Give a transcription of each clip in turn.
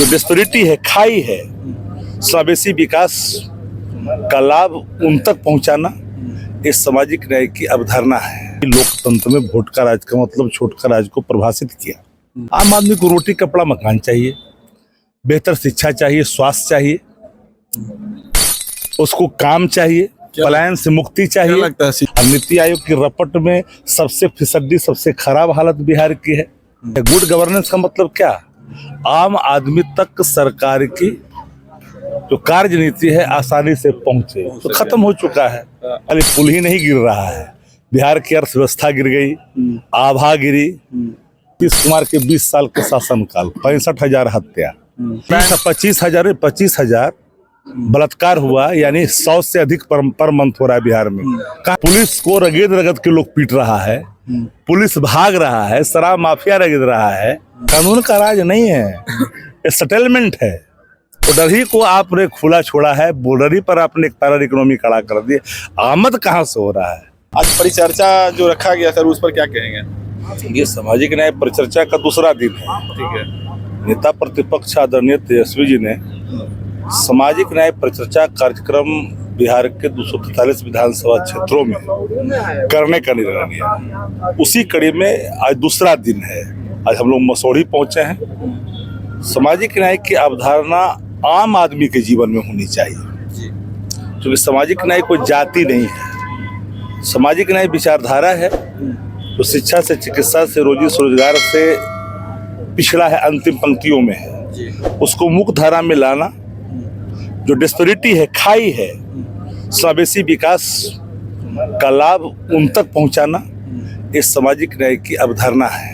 जो डिस्पेरिटी है, खाई है, समावेशी विकास का लाभ उन तक पहुंचाना इस सामाजिक न्याय की अवधारणा है। लोकतंत्र में वोट का राज का मतलब छोट का राज को परिभाषित किया। आम आदमी को रोटी कपड़ा मकान चाहिए, बेहतर शिक्षा चाहिए, स्वास्थ्य चाहिए, उसको काम चाहिए, पलायन से मुक्ति चाहिए। लगता है और नीति आयोग की रपट में सबसे खराब हालत बिहार की है। गुड गवर्नेंस का मतलब क्या? आम आदमी तक सरकार की जो कार्य नीति है आसानी से पहुंचे। तो खत्म हो चुका है। अरे पुल ही नहीं गिर रहा है, बिहार की अर्थव्यवस्था गिर गई, आभा गिरी। नीतीश कुमार के 20 साल के शासनकाल 65,000 हत्या, 25,000 बलात्कार हुआ, यानी 100 से अधिक पर मंथ हो रहा है बिहार में। पुलिस को रगेद रगद के लोग पीट रहा है, पुलिस भाग रहा है, शराब माफिया रगेद रहा है। कानून का राज नहीं है, ये सेटलमेंट है। बोर्डरी को आपने खुला छोड़ा है, बोर्डरी पर आपने एक पैरल इकोनॉमी खड़ा कर दी। आमद कहाँ से हो रहा है? आज परिचर्चा जो रखा गया सर, उस पर क्या कहेंगे? ये सामाजिक न्याय परिचर्चा का दूसरा दिन है। ठीक है। नेता प्रतिपक्ष आदरणीय तेजस्वी जी ने सामाजिक न्याय परिचर्चा कार्यक्रम बिहार के 243 विधानसभा क्षेत्रों में करने का निर्णय लिया। उसी कड़ी में आज दूसरा दिन है। आज हम लोग मसौढ़ी पहुंचे हैं। सामाजिक न्याय की अवधारणा आम आदमी के जीवन में होनी चाहिए, क्योंकि सामाजिक न्याय कोई जाति नहीं है। सामाजिक न्याय विचारधारा है जो शिक्षा से, चिकित्सा से, रोजी रोजगार से पिछड़ा है, अंतिम पंक्तियों में है। उसको मुख्य धारा में लाना, जो डिस्पेरिटी है, खाई है, समावेशी विकास का लाभ उन तक पहुंचाना इस सामाजिक न्याय की अवधारणा है।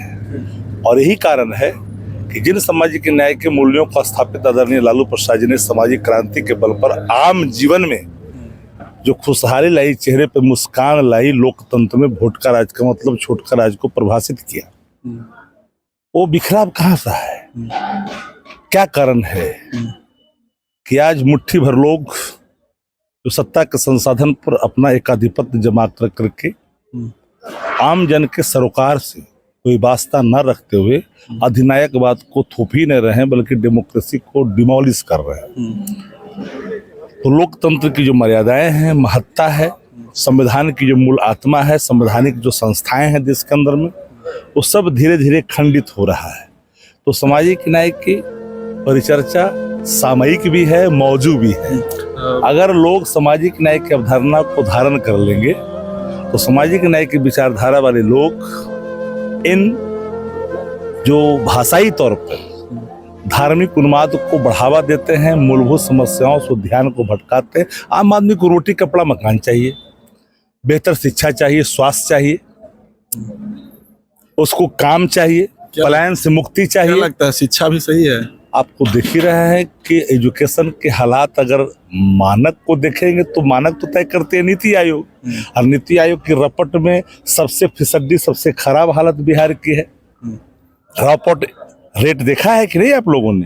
और यही कारण है कि जिन सामाजिक न्याय के मूल्यों को स्थापित आदरणीय लालू प्रसाद जी ने सामाजिक क्रांति के बल पर आम जीवन में जो खुशहाली लाई, चेहरे पर मुस्कान लाई, लोकतंत्र में वोट का राज का मतलब छोट का राज को परिभाषित किया, वो बिखराव कहाँ सा है? क्या कारण है कि आज मुट्ठी भर लोग जो सत्ता के संसाधन पर अपना एकाधिपत्य जमा करके आम जन के सरोकार से कोई वास्ता न रखते हुए अधिनायकवाद को थोप ही नहीं रहे हैं, बल्कि डेमोक्रेसी को डिमोलिश कर रहे हैं। तो लोकतंत्र की जो मर्यादाएं हैं, महत्ता है, संविधान की जो मूल आत्मा है, संवैधानिक जो संस्थाएं हैं देश के अंदर में, वो सब धीरे धीरे खंडित हो रहा है। तो सामाजिक न्याय की परिचर्चा सामयिक भी है, मौजू भी है। अगर लोग सामाजिक न्याय की अवधारणा को धारण कर लेंगे तो सामाजिक न्याय की विचारधारा वाले लोग इन जो भाषाई तौर पर धार्मिक उन्माद को बढ़ावा देते हैं, मूलभूत समस्याओं से ध्यान को भटकाते हैं। आम आदमी को रोटी कपड़ा मकान चाहिए, बेहतर शिक्षा चाहिए, स्वास्थ्य चाहिए, उसको काम चाहिए, पलायन से मुक्ति चाहिए। क्या लगता है शिक्षा भी सही है? आपको देख ही रहे हैं कि एजुकेशन के हालात, अगर मानक को देखेंगे तो मानक तो तय करते हैं नीति आयोग, और नीति आयोग की रपट में सबसे खराब हालत बिहार की है। रपट रेट देखा है कि नहीं आप लोगों ने?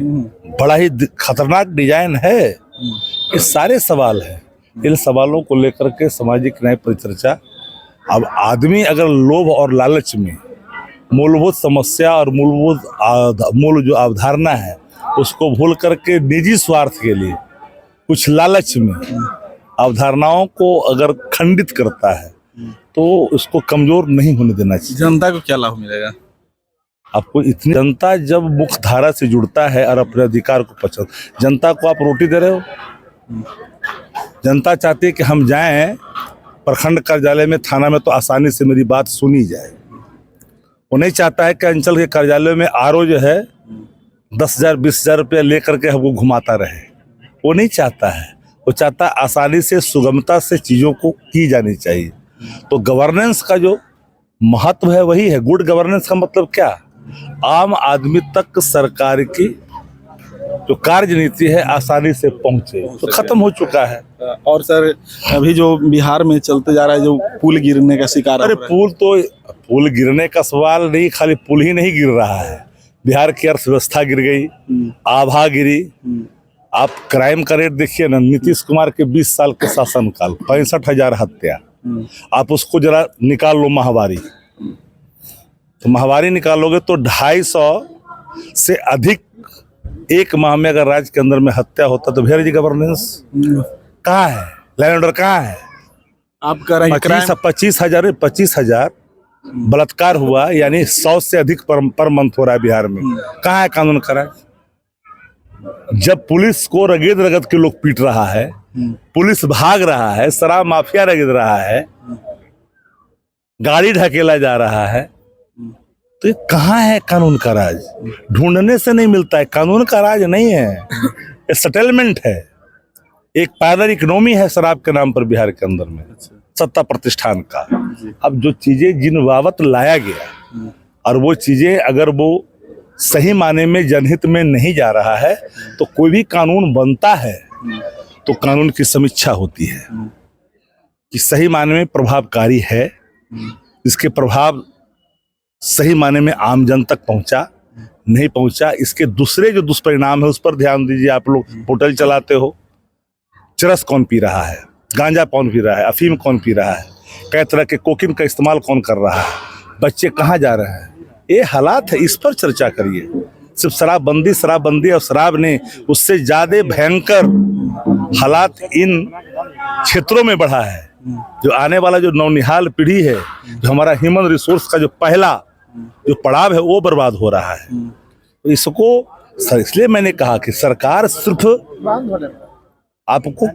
बड़ा ही खतरनाक डिजाइन है। ये सारे सवाल हैं। इन सवालों को लेकर के सामाजिक न्याय परिचर्चा, अब आदमी अगर लोभ और लालच में मूलभूत समस्या और मूल जो अवधारणा है उसको भूल करके निजी स्वार्थ के लिए कुछ लालच में अवधारणाओं को अगर खंडित करता है तो उसको कमजोर नहीं होने देना चाहिए। जनता को क्या लाभ मिलेगा? आपको इतनी जनता जब मुख्य धारा से जुड़ता है और अपने अधिकार को पसंद, जनता को आप रोटी दे रहे हो। जनता चाहती है कि हम जाएं प्रखंड कार्यालय में, थाना में, तो आसानी से मेरी बात सुनी जाए। वो नहीं चाहता है कि अंचल के कार्यालय में आरओ जो है 10,000 20,000 रुपया लेकर के हमको घुमाता रहे। वो नहीं चाहता है। वो चाहता आसानी से, सुगमता से चीज़ों को की जानी चाहिए। तो गवर्नेंस का जो महत्व है वही है। गुड गवर्नेंस का मतलब क्या? आम आदमी तक सरकार की जो कार्य नीति है आसानी से पहुंचे। तो खत्म हो चुका है। और सर अभी जो बिहार में चलते जा रहा है, जो पुल गिरने का शिकार, अरे पुल गिरने का सवाल नहीं, खाली पुल ही नहीं गिर रहा है, बिहार की अर्थव्यवस्था गिर गई, आभा गिरी। आप क्राइम का रेट देखिए ना, नीतीश कुमार के 20 साल के शासनकाल 65,000 हत्या, आप उसको जरा निकाल लो माहवारी, तो माहवारी निकालोगे तो 250 से अधिक एक माह में अगर राज्य के अंदर में हत्या होता तो वेयर इज गवर्नेंस? कहाँ है लैंड ऑर्डर? कहाँ है? आप कह रहे हैं crime- 25,000 बलात्कार हुआ, यानी 100 से अधिक पर मंथ हो रहा है बिहार में। कहाँ है कानून का राज? जब पुलिस को रगेद रगद के लोग पीट रहा है, पुलिस भाग रहा है, शराब माफिया रगेद रहा है, गाड़ी ढकेला जा रहा है, तो ये कहाँ है कानून का राज? ढूंढने से नहीं मिलता है। कानून का राज नहीं है, ये सेटलमेंट है। एक पैरलल इकोनॉमी है शराब के नाम पर बिहार के अंदर में, सत्ता प्रतिष्ठान का। अब जो चीजें जिन बाबत लाया गया और वो चीजें अगर वो सही माने में जनहित में नहीं जा रहा है, तो कोई भी कानून बनता है तो कानून की समीक्षा होती है कि सही माने में प्रभावकारी है, इसके प्रभाव सही माने में आम जन तक पहुंचा, नहीं पहुंचा, इसके दूसरे जो दुष्परिणाम है उस पर ध्यान दीजिए। आप लोग पोर्टल चलाते हो, चरस कौन पी रहा है, गांजा कौन पी रहा है, अफीम कौन पी रहा है, कई तरह के कोकीन का इस्तेमाल कौन कर रहा है, बच्चे कहाँ जा रहे हैं, ये हालात है, इस पर चर्चा करिए। सिर्फ शराबबंदी और शराब ने उससे ज्यादा भयंकर हालात इन क्षेत्रों में बढ़ा है। जो आने वाला जो नौनिहाल पीढ़ी है, जो हमारा ह्यूमन रिसोर्स का जो पहला जो पड़ाव है वो बर्बाद हो रहा है। तो इसको इसलिए मैंने कहा कि सरकार सिर्फ आपको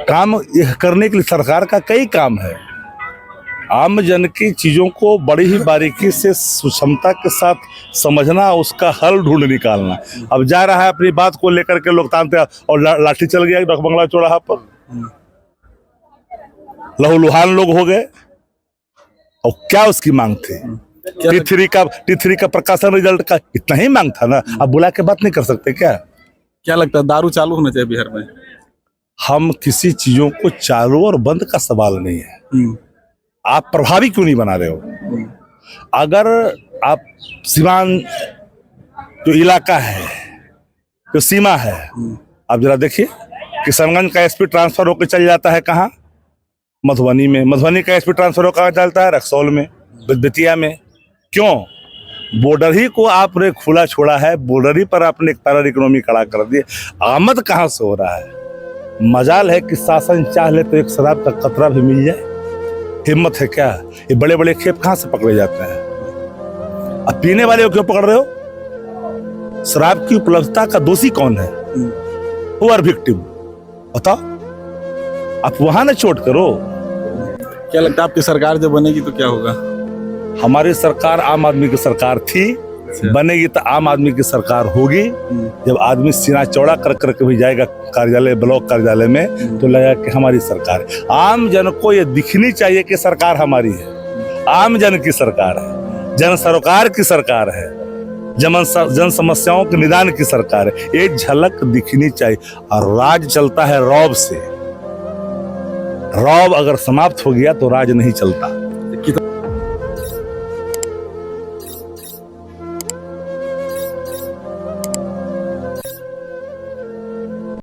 काम यह करने के लिए, सरकार का कई काम है, आम जन की चीजों को बड़ी ही बारीकी से सुक्षमता के साथ समझना, उसका हल ढूंढ निकालना। अब जा रहा है अपनी बात को लेकर के लोग तानते और लाठी चल गया डकबंगला चौराहा पर, लहूलुहान लोग हो गए। और क्या उसकी मांग थी? T3 का प्रकाशन रिजल्ट का इतना ही मांग था ना। अब बुला के बात नहीं कर सकते क्या? क्या लगता है दारू चालू होना चाहिए बिहार में? हम किसी चीजों को चालू और बंद का सवाल नहीं है, आप प्रभावी क्यों नहीं बना रहे हो? अगर आप सीमांत जो इलाका है, जो सीमा है, आप जरा देखिए, किशनगंज का एसपी ट्रांसफर होकर चल जाता है कहाँ? मधुबनी में। मधुबनी का एसपी ट्रांसफर होकर कहाँ चलता है? रक्सौल में, बेतिया में। क्यों? बॉर्डर ही को आपने खुला छोड़ा है, बॉर्डर ही पर आपने एक पैरलल इकोनॉमी खड़ा कर दिए। आमद कहाँ से हो रहा है? मजाल है कि शासन चाह ले तो एक शराब का कतरा भी मिल जाए। हिम्मत है क्या? ये बड़े बड़े खेप कहाँ से पकड़े जाते हैं? अब पीने वाले को क्यों पकड़ रहे हो? शराब की उपलब्धता का दोषी कौन है? Who are victim? बताओ। आप वहां ना चोट करो। क्या लगता है आपकी सरकार जब बनेगी तो क्या होगा? हमारी सरकार आम आदमी की सरकार थी, बनेगी तो आम आदमी की सरकार होगी। जब आदमी सीना चौड़ा कर करके भी जाएगा कार्यालय, ब्लॉक कार्यालय में, तो लगेगा कि हमारी सरकार है। आम जन को ये दिखनी चाहिए कि सरकार हमारी है, आम जन की सरकार है, जन सरोकार की सरकार है, जन समस्याओं के निदान की सरकार है। ये झलक दिखनी चाहिए। और राज चलता है रौब से। रौब अगर समाप्त हो गया तो राज नहीं चलता।